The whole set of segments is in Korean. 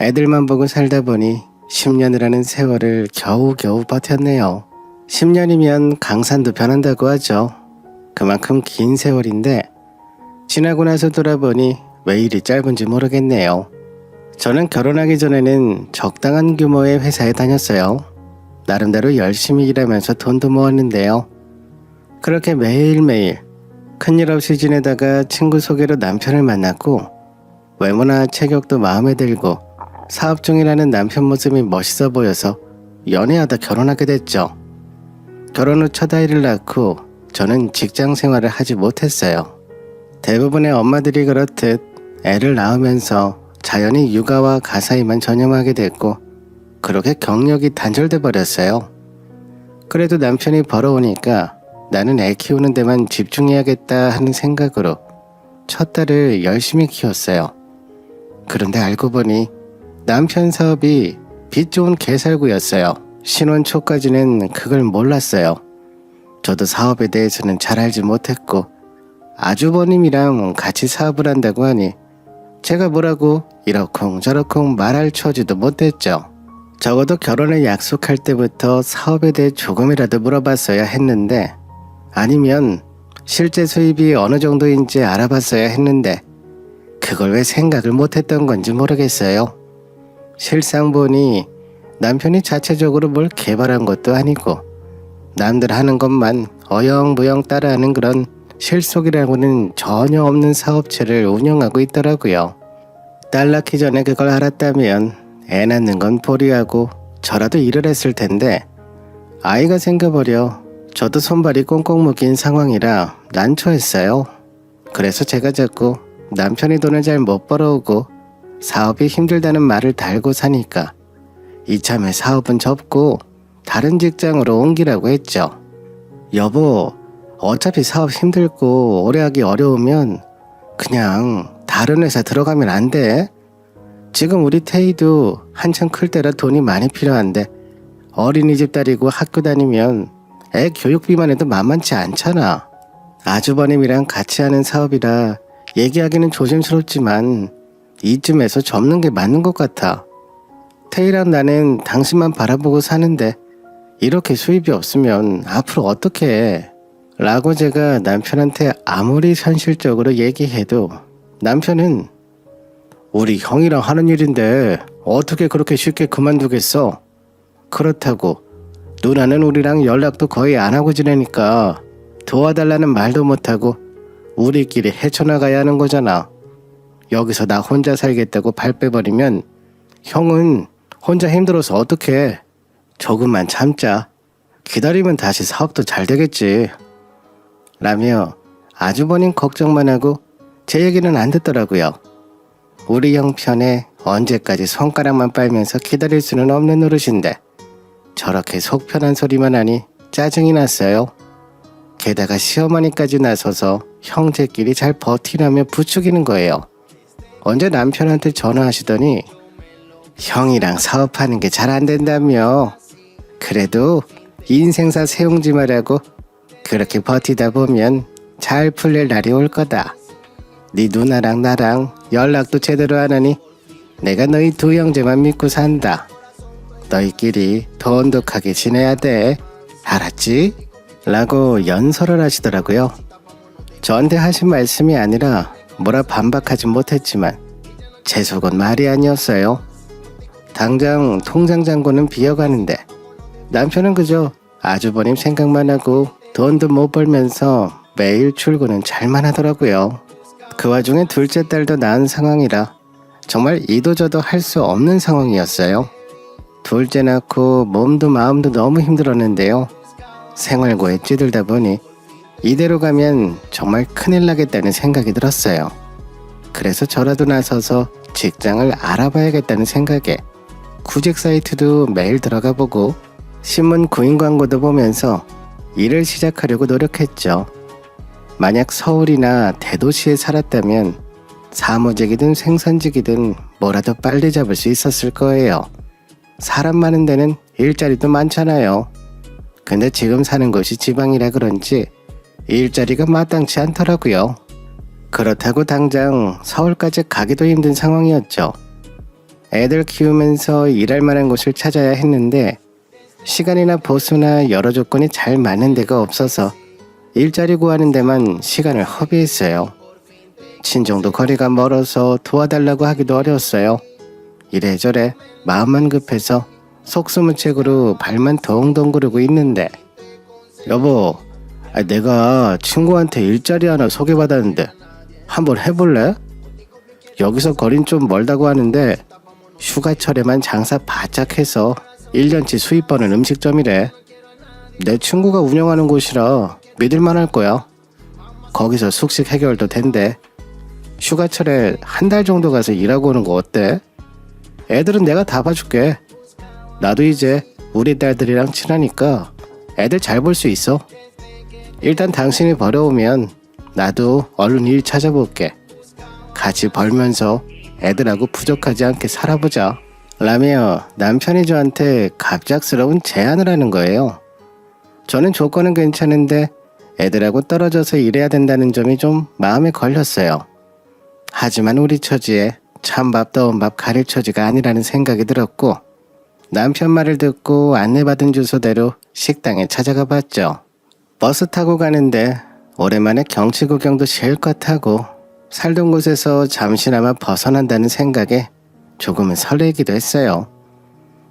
애들만 보고 살다 보니 10년이라는 세월을 겨우겨우 버텼네요. 10년이면 강산도 변한다고 하죠. 그만큼 긴 세월인데 지나고 나서 돌아보니 왜 이리 짧은지 모르겠네요. 저는 결혼하기 전에는 적당한 규모의 회사에 다녔어요. 나름대로 열심히 일하면서 돈도 모았는데요. 그렇게 매일매일 큰일 없이 지내다가 친구 소개로 남편을 만났고 외모나 체격도 마음에 들고 사업 중이라는 남편 모습이 멋있어 보여서 연애하다 결혼하게 됐죠. 결혼 후 첫 아이를 낳고 저는 직장 생활을 하지 못했어요. 대부분의 엄마들이 그렇듯 애를 낳으면서 자연히 육아와 가사에만 전념하게 됐고 그렇게 경력이 단절돼 버렸어요. 그래도 남편이 벌어오니까 나는 애 키우는 데만 집중해야겠다 하는 생각으로 첫 딸을 열심히 키웠어요. 그런데 알고 보니 남편 사업이 빚 좋은 개살구였어요. 신혼 초까지는 그걸 몰랐어요. 저도 사업에 대해서는 잘 알지 못했고 아주버님이랑 같이 사업을 한다고 하니 제가 뭐라고 이러쿵저러쿵 말할 처지도 못했죠. 적어도 결혼을 약속할 때부터 사업에 대해 조금이라도 물어봤어야 했는데 아니면 실제 수입이 어느 정도인지 알아봤어야 했는데 그걸 왜 생각을 못했던 건지 모르겠어요. 실상 보니 남편이 자체적으로 뭘 개발한 것도 아니고 남들 하는 것만 어영부영 따라하는 그런 실속이라고는 전혀 없는 사업체를 운영하고 있더라고요. 딸 낳기 전에 그걸 알았다면 애 낳는 건 포기하고 저라도 일을 했을 텐데 아이가 생겨버려 저도 손발이 꽁꽁 묶인 상황이라 난처했어요. 그래서 제가 자꾸 남편이 돈을 잘 못 벌어오고 사업이 힘들다는 말을 달고 사니까 이참에 사업은 접고 다른 직장으로 옮기라고 했죠. 여보, 어차피 사업 힘들고 오래 하기 어려우면 그냥 다른 회사 들어가면 안 돼? 지금 우리 태희도 한참 클 때라 돈이 많이 필요한데 어린이집 다니고 학교 다니면 애 교육비만 해도 만만치 않잖아. 아주버님이랑 같이 하는 사업이라 얘기하기는 조심스럽지만 이쯤에서 접는 게 맞는 것 같아. 태희랑 나는 당신만 바라보고 사는데 이렇게 수입이 없으면 앞으로 어떻게 해? 라고 제가 남편한테 아무리 현실적으로 얘기해도 남편은 우리 형이랑 하는 일인데 어떻게 그렇게 쉽게 그만두겠어? 그렇다고 누나는 우리랑 연락도 거의 안 하고 지내니까 도와달라는 말도 못하고 우리끼리 헤쳐나가야 하는 거잖아. 여기서 나 혼자 살겠다고 발 빼버리면 형은 혼자 힘들어서 어떡해. 조금만 참자. 기다리면 다시 사업도 잘 되겠지. 라며 아주버님 걱정만 하고 제 얘기는 안 듣더라고요. 우리 형편에 언제까지 손가락만 빨면서 기다릴 수는 없는 노릇인데 저렇게 속 편한 소리만 하니 짜증이 났어요. 게다가 시어머니까지 나서서 형제끼리 잘 버티라며 부추기는 거예요. 언제 남편한테 전화하시더니 형이랑 사업하는 게 잘 안 된다며. 그래도 인생사 세웅지 말라고 그렇게 버티다 보면 잘 풀릴 날이 올 거다. 네 누나랑 나랑 연락도 제대로 안 하니 내가 너희 두 형제만 믿고 산다. 너희끼리 돈독하게 지내야 돼. 알았지? 라고 연설을 하시더라고요. 저한테 하신 말씀이 아니라 뭐라 반박하진 못했지만 제 속은 말이 아니었어요. 당장 통장 잔고는 비어가는데 남편은 그저 아주버님 생각만 하고 돈도 못 벌면서 매일 출근은 잘만 하더라고요. 그 와중에 둘째 딸도 낳은 상황이라 정말 이도저도 할 수 없는 상황이었어요. 둘째 낳고 몸도 마음도 너무 힘들었는데요. 생활고에 찌들다 보니 이대로 가면 정말 큰일 나겠다는 생각이 들었어요. 그래서 저라도 나서서 직장을 알아봐야겠다는 생각에 구직 사이트도 매일 들어가 보고 신문 구인 광고도 보면서 일을 시작하려고 노력했죠. 만약 서울이나 대도시에 살았다면 사무직이든 생선직이든 뭐라도 빨리 잡을 수 있었을 거예요. 사람 많은 데는 일자리도 많잖아요. 근데 지금 사는 곳이 지방이라 그런지 일자리가 마땅치 않더라고요. 그렇다고 당장 서울까지 가기도 힘든 상황이었죠. 애들 키우면서 일할 만한 곳을 찾아야 했는데 시간이나 보수나 여러 조건이 잘 맞는 데가 없어서 일자리 구하는 데만 시간을 허비했어요. 친정도 거리가 멀어서 도와달라고 하기도 어려웠어요. 이래저래 마음만 급해서 속수무책으로 발만 덩덩 구르고 있는데 여보, 내가 친구한테 일자리 하나 소개받았는데 한번 해볼래? 여기서 거린 좀 멀다고 하는데 휴가철에만 장사 바짝 해서 1년치 수입 버는 음식점이래. 내 친구가 운영하는 곳이라 믿을만 할 거야. 거기서 숙식 해결도 된대. 휴가철에 한 달 정도 가서 일하고 오는 거 어때? 애들은 내가 다 봐줄게. 나도 이제 우리 딸들이랑 친하니까 애들 잘 볼 수 있어. 일단 당신이 벌어오면 나도 얼른 일 찾아볼게. 같이 벌면서 애들하고 부족하지 않게 살아보자. 라며 남편이 저한테 갑작스러운 제안을 하는 거예요. 저는 조건은 괜찮은데 애들하고 떨어져서 일해야 된다는 점이 좀 마음에 걸렸어요. 하지만 우리 처지에 찬밥 더운 밥 가릴 처지가 아니라는 생각이 들었고 남편 말을 듣고 안내받은 주소대로 식당에 찾아가 봤죠. 버스 타고 가는데 오랜만에 경치 구경도 실컷 하고 살던 곳에서 잠시나마 벗어난다는 생각에 조금은 설레기도 했어요.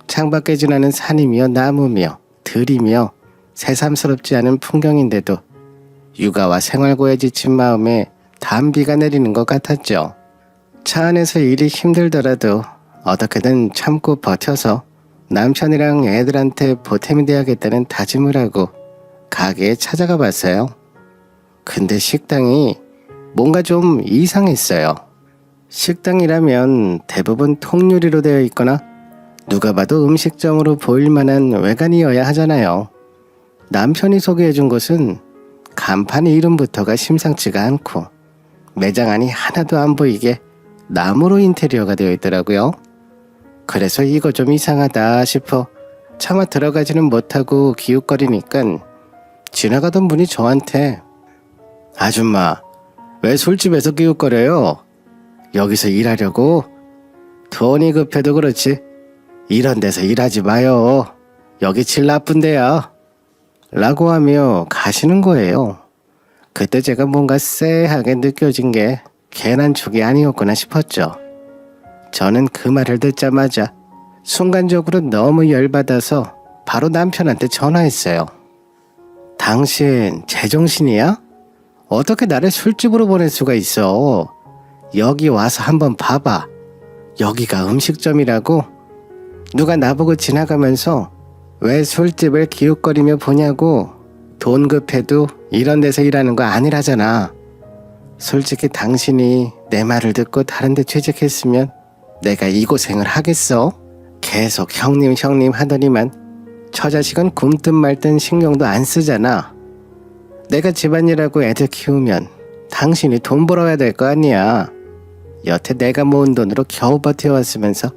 창밖에 지나는 산이며 나무며 들이며 새삼스럽지 않은 풍경인데도 육아와 생활고에 지친 마음에 단비가 내리는 것 같았죠. 차 안에서 일이 힘들더라도 어떻게든 참고 버텨서 남편이랑 애들한테 보탬이 돼야겠다는 다짐을 하고 가게에 찾아가 봤어요. 근데 식당이 뭔가 좀 이상했어요. 식당이라면 대부분 통유리로 되어 있거나 누가 봐도 음식점으로 보일 만한 외관이어야 하잖아요. 남편이 소개해준 곳은 간판 이름부터가 심상치가 않고 매장 안이 하나도 안 보이게 나무로 인테리어가 되어 있더라고요. 그래서 이거 좀 이상하다 싶어 차마 들어가지는 못하고 기웃거리니까 지나가던 분이 저한테 아줌마, 왜 술집에서 기웃거려요? 여기서 일하려고? 돈이 급해도 그렇지 이런 데서 일하지 마요. 여기 질 나쁜 데야. 라고 하며 가시는 거예요. 그때 제가 뭔가 쎄하게 느껴진 게 괜한 촉이 아니었구나 싶었죠. 저는 그 말을 듣자마자 순간적으로 너무 열받아서 바로 남편한테 전화했어요. 당신 제정신이야? 어떻게 나를 술집으로 보낼 수가 있어? 여기 와서 한번 봐봐. 여기가 음식점이라고? 누가 나보고 지나가면서 왜 술집을 기웃거리며 보냐고. 돈 급해도 이런 데서 일하는 거 아니라잖아. 솔직히 당신이 내 말을 듣고 다른 데 취직했으면 내가 이 고생을 하겠어? 계속 형님 하더니만 처자식은 굶든 말든 신경도 안 쓰잖아. 내가 집안일하고 애들 키우면 당신이 돈 벌어야 될 거 아니야. 여태 내가 모은 돈으로 겨우 버텨왔으면서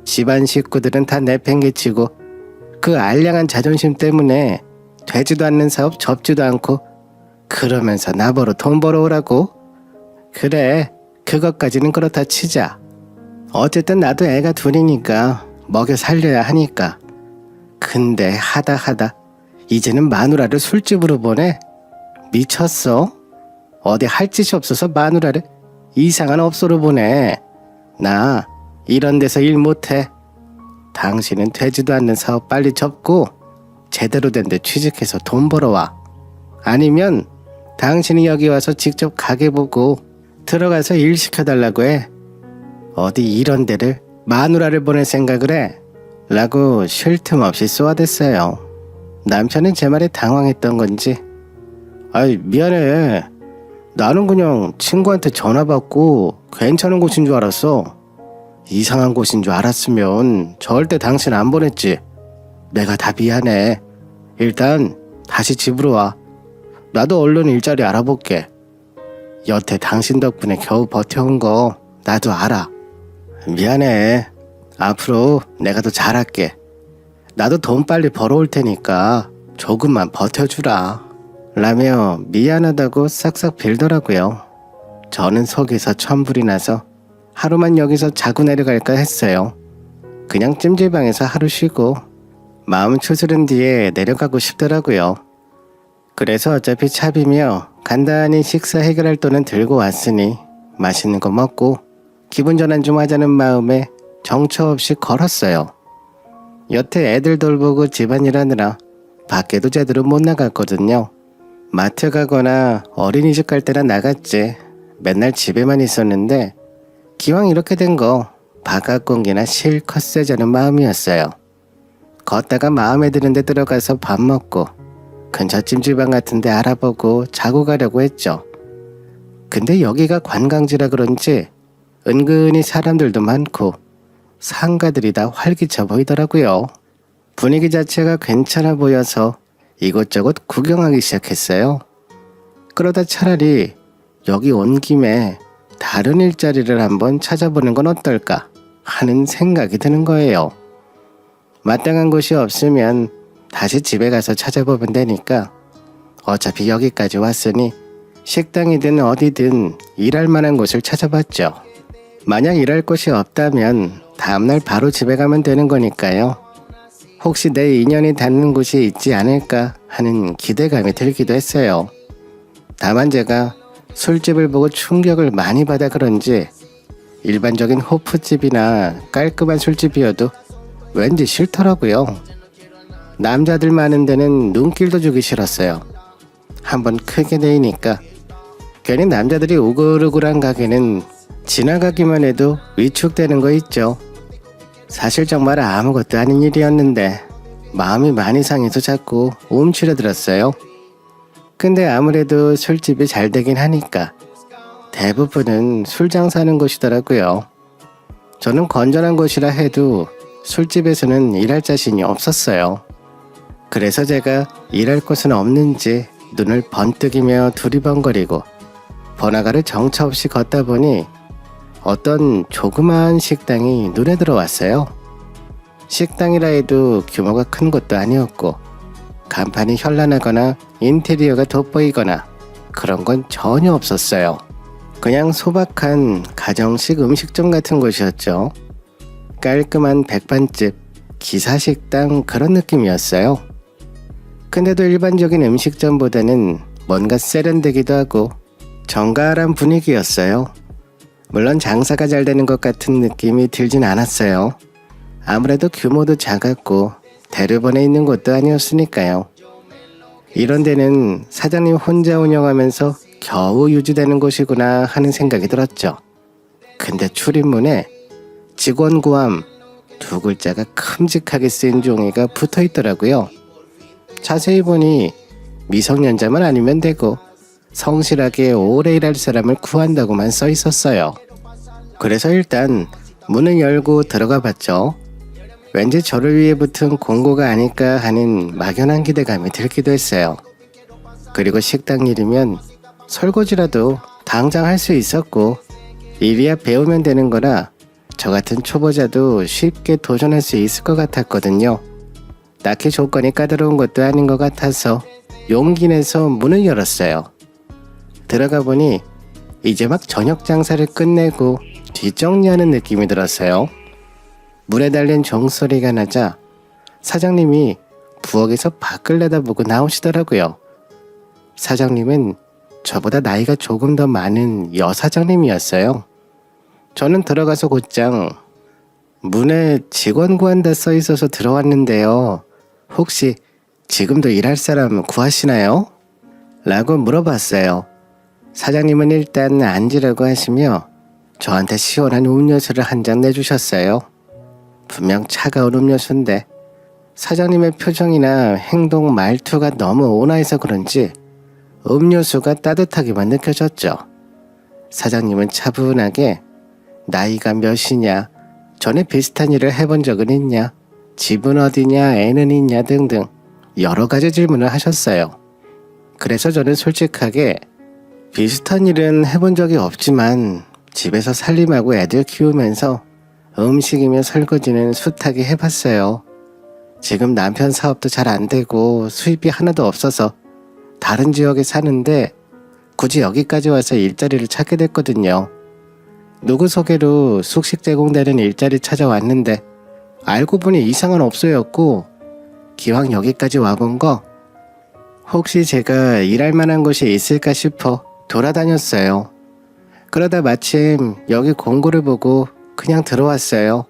집안 식구들은 다 내팽개치고 그 알량한 자존심 때문에 되지도 않는 사업 접지도 않고 그러면서 나보러 돈 벌어오라고? 그래, 그것까지는 그렇다 치자. 어쨌든 나도 애가 둘이니까 먹여 살려야 하니까. 근데 하다 이제는 마누라를 술집으로 보내? 미쳤어? 어디 할 짓이 없어서 마누라를 이상한 업소로 보내. 나 이런 데서 일 못해. 당신은 되지도 않는 사업 빨리 접고 제대로 된 데 취직해서 돈 벌어와. 아니면 당신이 여기 와서 직접 가게 보고 들어가서 일 시켜달라고 해. 어디 이런 데를 마누라를 보낼 생각을 해? 라고 쉴 틈 없이 쏘아댔어요. 남편은 제 말에 당황했던 건지 아이 미안해. 나는 그냥 친구한테 전화 받고 괜찮은 곳인 줄 알았어. 이상한 곳인 줄 알았으면 절대 당신 안 보냈지. 내가 다 미안해. 일단 다시 집으로 와. 나도 얼른 일자리 알아볼게. 여태 당신 덕분에 겨우 버텨온 거 나도 알아. 미안해. 앞으로 내가 더 잘할게. 나도 돈 빨리 벌어올 테니까 조금만 버텨주라. 라며 미안하다고 싹싹 빌더라고요. 저는 속에서 천불이 나서 하루만 여기서 자고 내려갈까 했어요. 그냥 찜질방에서 하루 쉬고 마음 추스른 뒤에 내려가고 싶더라고요. 그래서 어차피 차비며 간단히 식사 해결할 돈은 들고 왔으니 맛있는 거 먹고 기분 전환 좀 하자는 마음에 정처 없이 걸었어요. 여태 애들 돌보고 집안일 하느라 밖에도 제대로 못 나갔거든요. 마트 가거나 어린이집 갈 때나 나갔지 맨날 집에만 있었는데 기왕 이렇게 된 거 바깥 공기나 실컷 쐬자는 마음이었어요. 걷다가 마음에 드는 데 들어가서 밥 먹고 근처 찜질방 같은 데 알아보고 자고 가려고 했죠. 근데 여기가 관광지라 그런지 은근히 사람들도 많고 상가들이 다 활기차 보이더라고요. 분위기 자체가 괜찮아 보여서 이곳저곳 구경하기 시작했어요. 그러다 차라리 여기 온 김에 다른 일자리를 한번 찾아보는 건 어떨까 하는 생각이 드는 거예요. 마땅한 곳이 없으면 다시 집에 가서 찾아보면 되니까 어차피 여기까지 왔으니 식당이든 어디든 일할 만한 곳을 찾아봤죠. 만약 일할 곳이 없다면 다음날 바로 집에 가면 되는 거니까요. 혹시 내 인연이 닿는 곳이 있지 않을까 하는 기대감이 들기도 했어요. 다만 제가 술집을 보고 충격을 많이 받아 그런지 일반적인 호프집이나 깔끔한 술집이어도 왠지 싫더라고요. 남자들 많은 데는 눈길도 주기 싫었어요. 한번 크게 내이니까 괜히 남자들이 우글우글한 가게는 지나가기만 해도 위축되는 거 있죠. 사실 정말 아무것도 아닌 일이었는데 마음이 많이 상해서 자꾸 움츠러들었어요. 근데 아무래도 술집이 잘 되긴 하니까 대부분은 술 장사하는 곳이더라고요. 저는 건전한 곳이라 해도 술집에서는 일할 자신이 없었어요. 그래서 제가 일할 곳은 없는지 눈을 번뜩이며 두리번거리고 번화가를 정처 없이 걷다 보니 어떤 조그마한 식당이 눈에 들어왔어요. 식당이라 해도 규모가 큰 것도 아니었고 간판이 현란하거나 인테리어가 돋보이거나 그런 건 전혀 없었어요. 그냥 소박한 가정식 음식점 같은 곳이었죠. 깔끔한 백반집, 기사식당 그런 느낌이었어요. 근데도 일반적인 음식점보다는 뭔가 세련되기도 하고 정갈한 분위기였어요. 물론 장사가 잘 되는 것 같은 느낌이 들진 않았어요. 아무래도 규모도 작았고 대류번에 있는 곳도 아니었으니까요. 이런 데는 사장님 혼자 운영하면서 겨우 유지되는 곳이구나 하는 생각이 들었죠. 근데 출입문에 직원 구함 두 글자가 큼직하게 쓰인 종이가 붙어 있더라고요. 자세히 보니 미성년자만 아니면 되고 성실하게 오래 일할 사람을 구한다고만 써 있었어요. 그래서 일단 문을 열고 들어가 봤죠. 왠지 저를 위해 붙은 공고가 아닐까 하는 막연한 기대감이 들기도 했어요. 그리고 식당 일이면 설거지라도 당장 할 수 있었고 일이야 배우면 되는 거라 저 같은 초보자도 쉽게 도전할 수 있을 것 같았거든요. 딱히 조건이 까다로운 것도 아닌 것 같아서 용기 내서 문을 열었어요. 들어가 보니 이제 막 저녁 장사를 끝내고 뒷정리하는 느낌이 들었어요. 문에 달린 종소리가 나자 사장님이 부엌에서 밖을 내다보고 나오시더라고요. 사장님은 저보다 나이가 조금 더 많은 여사장님이었어요. 저는 들어가서 곧장 문에 직원 구한다 써 있어서 들어왔는데요. 혹시 지금도 일할 사람 구하시나요? 라고 물어봤어요. 사장님은 일단 앉으라고 하시며 저한테 시원한 음료수를 한 잔 내주셨어요. 분명 차가운 음료수인데 사장님의 표정이나 행동 말투가 너무 온화해서 그런지 음료수가 따뜻하게만 느껴졌죠. 사장님은 차분하게 나이가 몇이냐, 전에 비슷한 일을 해본 적은 있냐, 집은 어디냐, 애는 있냐 등등 여러 가지 질문을 하셨어요. 그래서 저는 솔직하게 비슷한 일은 해본 적이 없지만 집에서 살림하고 애들 키우면서 음식이며 설거지는 숱하게 해봤어요. 지금 남편 사업도 잘 안 되고 수입이 하나도 없어서 다른 지역에 사는데 굳이 여기까지 와서 일자리를 찾게 됐거든요. 누구 소개로 숙식 제공되는 일자리 찾아왔는데 알고 보니 이상한 업소였고 기왕 여기까지 와본 거 혹시 제가 일할 만한 곳이 있을까 싶어 돌아다녔어요. 그러다 마침 여기 공고를 보고 그냥 들어왔어요.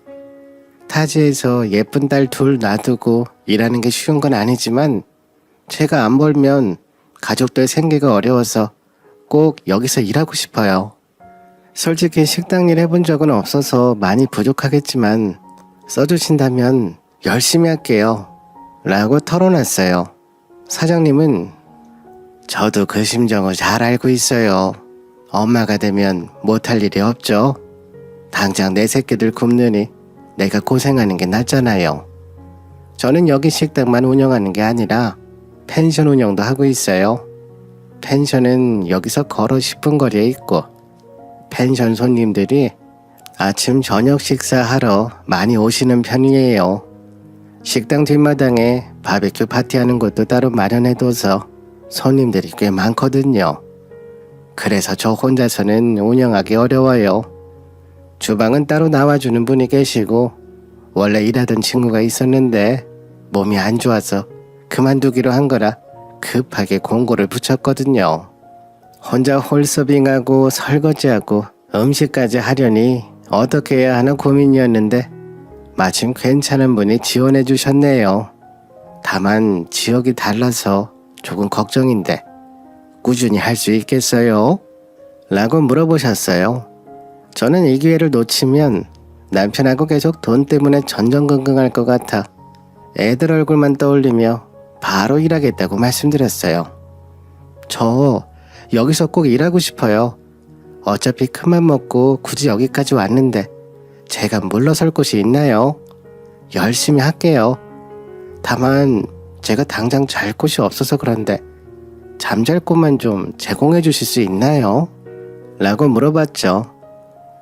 타지에서 예쁜 딸 둘 놔두고 일하는 게 쉬운 건 아니지만 제가 안 벌면 가족들 생계가 어려워서 꼭 여기서 일하고 싶어요. 솔직히 식당 일 해본 적은 없어서 많이 부족하겠지만 써주신다면 열심히 할게요. 라고 털어놨어요. 사장님은 저도 그 심정을 잘 알고 있어요. 엄마가 되면 못할 일이 없죠. 당장 내 새끼들 굶느니 내가 고생하는 게 낫잖아요. 저는 여기 식당만 운영하는 게 아니라 펜션 운영도 하고 있어요. 펜션은 여기서 걸어 10분 거리에 있고 펜션 손님들이 아침 저녁 식사하러 많이 오시는 편이에요. 식당 뒷마당에 바베큐 파티하는 곳도 따로 마련해둬서 손님들이 꽤 많거든요. 그래서 저 혼자서는 운영하기 어려워요. 주방은 따로 나와주는 분이 계시고 원래 일하던 친구가 있었는데 몸이 안 좋아서 그만두기로 한 거라 급하게 공고를 붙였거든요. 혼자 홀서빙하고 설거지하고 음식까지 하려니 어떻게 해야 하나 고민이었는데 마침 괜찮은 분이 지원해 주셨네요. 다만 지역이 달라서 조금 걱정인데 꾸준히 할 수 있겠어요? 라고 물어보셨어요. 저는 이 기회를 놓치면 남편하고 계속 돈 때문에 전전긍긍할 것 같아 애들 얼굴만 떠올리며 바로 일하겠다고 말씀드렸어요. 저 여기서 꼭 일하고 싶어요. 어차피 큰맘 먹고 굳이 여기까지 왔는데 제가 물러설 곳이 있나요? 열심히 할게요. 다만 제가 당장 잘 곳이 없어서 그런데 잠잘 곳만 좀 제공해 주실 수 있나요? 라고 물어봤죠.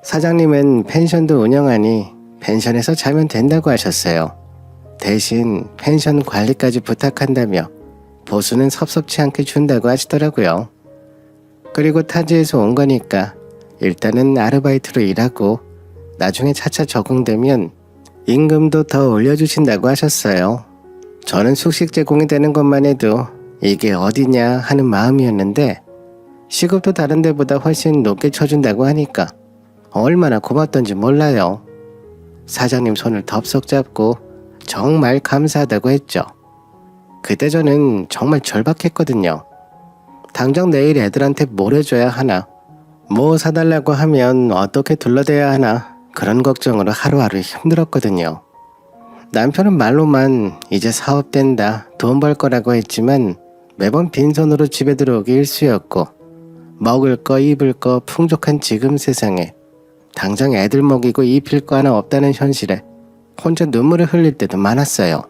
사장님은 펜션도 운영하니 펜션에서 자면 된다고 하셨어요. 대신 펜션 관리까지 부탁한다며 보수는 섭섭치 않게 준다고 하시더라고요. 그리고 타지에서 온 거니까 일단은 아르바이트로 일하고 나중에 차차 적응되면 임금도 더 올려주신다고 하셨어요. 저는 숙식 제공이 되는 것만 해도 이게 어디냐 하는 마음이었는데 시급도 다른 데보다 훨씬 높게 쳐준다고 하니까 얼마나 고맙던지 몰라요. 사장님 손을 덥석 잡고 정말 감사하다고 했죠. 그때 저는 정말 절박했거든요. 당장 내일 애들한테 뭘 해줘야 하나, 뭐 사달라고 하면 어떻게 둘러대야 하나 그런 걱정으로 하루하루 힘들었거든요. 남편은 말로만 이제 사업된다, 돈 벌 거라고 했지만 매번 빈손으로 집에 들어오기 일쑤였고 먹을 거 입을 거 풍족한 지금 세상에 당장 애들 먹이고 입힐 거 하나 없다는 현실에 혼자 눈물을 흘릴 때도 많았어요.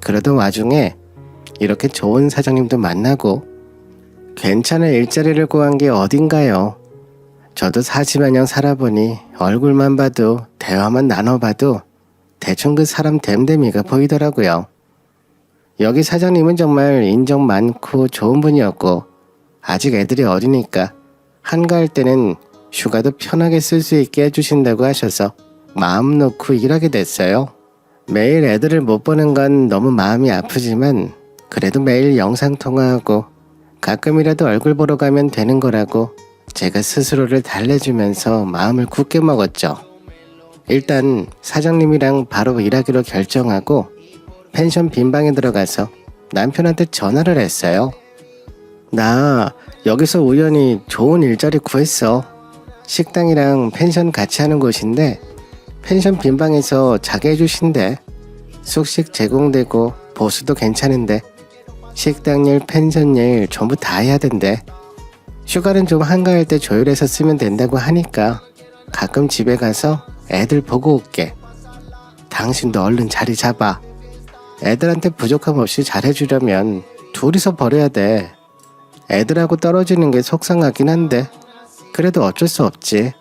그러던 와중에 이렇게 좋은 사장님도 만나고 괜찮은 일자리를 구한 게 어딘가요. 저도 사지마냥 살아보니 얼굴만 봐도 대화만 나눠봐도 대충 그 사람 됨됨이가 보이더라고요. 여기 사장님은 정말 인정 많고 좋은 분이었고 아직 애들이 어리니까 한가할 때는 휴가도 편하게 쓸 수 있게 해주신다고 하셔서 마음 놓고 일하게 됐어요. 매일 애들을 못 보는 건 너무 마음이 아프지만 그래도 매일 영상통화하고 가끔이라도 얼굴 보러 가면 되는 거라고 제가 스스로를 달래주면서 마음을 굳게 먹었죠. 일단 사장님이랑 바로 일하기로 결정하고 펜션 빈방에 들어가서 남편한테 전화를 했어요. 나 여기서 우연히 좋은 일자리 구했어. 식당이랑 펜션 같이 하는 곳인데 펜션 빈방에서 자게 해주신대. 숙식 제공되고 보수도 괜찮은데 식당일, 펜션일 전부 다 해야 된대. 휴가는 좀 한가할 때 조율해서 쓰면 된다고 하니까 가끔 집에 가서 애들 보고 올게. 당신도 얼른 자리 잡아. 애들한테 부족함 없이 잘해주려면 둘이서 벌어야 돼. 애들하고 떨어지는 게 속상하긴 한데 그래도 어쩔 수 없지.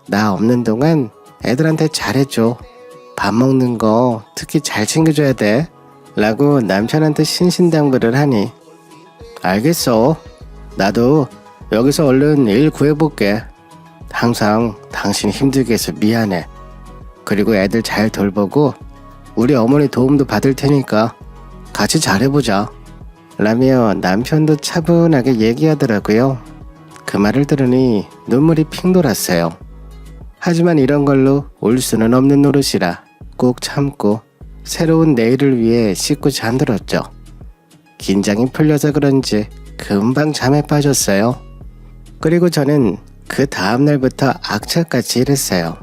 나 없는 동안 애들한테 잘해줘. 밥 먹는 거 특히 잘 챙겨줘야 돼. 라고 남편한테 신신당부를 하니 알겠어. 나도 여기서 얼른 일 구해볼게. 항상 당신 힘들게 해서 미안해. 그리고 애들 잘 돌보고 우리 어머니 도움도 받을 테니까 같이 잘해보자. 라며 남편도 차분하게 얘기하더라고요. 그 말을 들으니 눈물이 핑 돌았어요. 하지만 이런 걸로 올 수는 없는 노릇이라 꼭 참고 새로운 내일을 위해 씻고 잠들었죠. 긴장이 풀려서 그런지 금방 잠에 빠졌어요. 그리고 저는 그 다음날부터 악착같이 일했어요.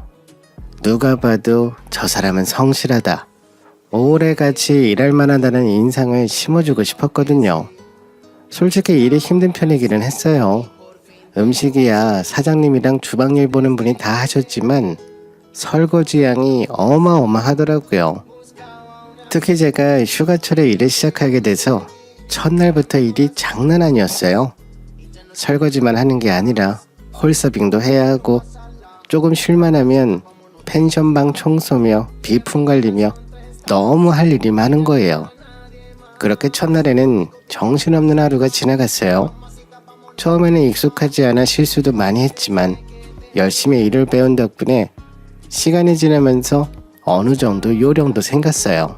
누가 봐도 저 사람은 성실하다, 오래같이 일할 만하다는 인상을 심어주고 싶었거든요. 솔직히 일이 힘든 편이기는 했어요. 음식이야 사장님이랑 주방일 보는 분이 다 하셨지만 설거지 양이 어마어마하더라고요. 특히 제가 휴가철에 일을 시작하게 돼서 첫날부터 일이 장난 아니었어요. 설거지만 하는 게 아니라 홀서빙도 해야 하고 조금 쉴만 하면 펜션방 청소며 비품 관리며 너무 할 일이 많은 거예요. 그렇게 첫날에는 정신없는 하루가 지나갔어요. 처음에는 익숙하지 않아 실수도 많이 했지만 열심히 일을 배운 덕분에 시간이 지나면서 어느 정도 요령도 생겼어요.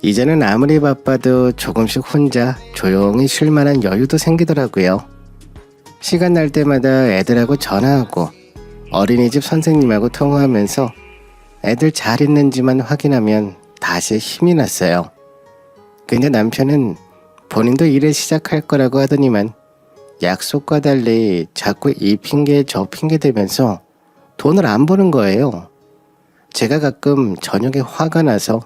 이제는 아무리 바빠도 조금씩 혼자 조용히 쉴 만한 여유도 생기더라고요. 시간 날 때마다 애들하고 전화하고 어린이집 선생님하고 통화하면서 애들 잘 있는지만 확인하면 다시 힘이 났어요. 근데 남편은 본인도 일을 시작할 거라고 하더니만 약속과 달리 자꾸 이 핑계 저 핑계 대면서 돈을 안 버는 거예요. 제가 가끔 저녁에 화가 나서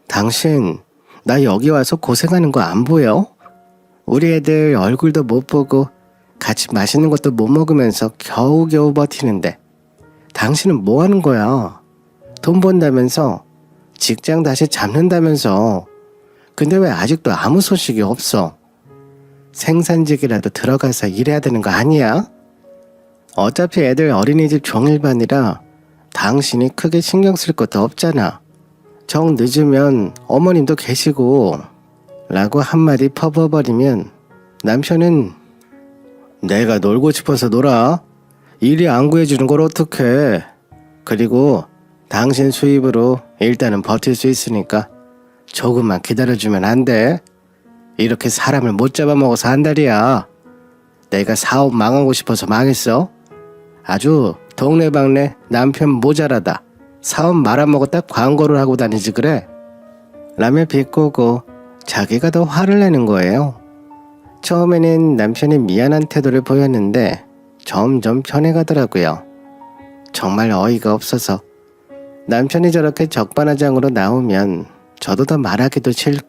당신 나 여기 와서 고생하는 거 안 보여? 우리 애들 얼굴도 못 보고 같이 맛있는 것도 못 먹으면서 겨우겨우 버티는데 당신은 뭐 하는 거야? 돈 번다면서 직장 다시 잡는다면서 근데 왜 아직도 아무 소식이 없어? 생산직이라도 들어가서 일해야 되는 거 아니야? 어차피 애들 어린이집 종일반이라 당신이 크게 신경 쓸 것도 없잖아. 정 늦으면 어머님도 계시고 라고 한마디 퍼부어버리면 남편은 내가 놀고 싶어서 놀아. 일이 안 구해주는 걸 어떡해. 그리고 당신 수입으로 일단은 버틸 수 있으니까 조금만 기다려주면 안 돼? 이렇게 사람을 못 잡아먹어서 한달이야. 내가 사업 망하고 싶어서 망했어? 아주 동네방네 남편 모자라다. 사업 말아먹었다 광고를 하고 다니지 그래? 라며 비꼬고 자기가 더 화를 내는 거예요. 처음에는 남편이 미안한 태도를 보였는데 점점 편해가더라고요. 정말 어이가 없어서 남편이 저렇게 적반하장으로 나오면 저도 더 말하기도 싫고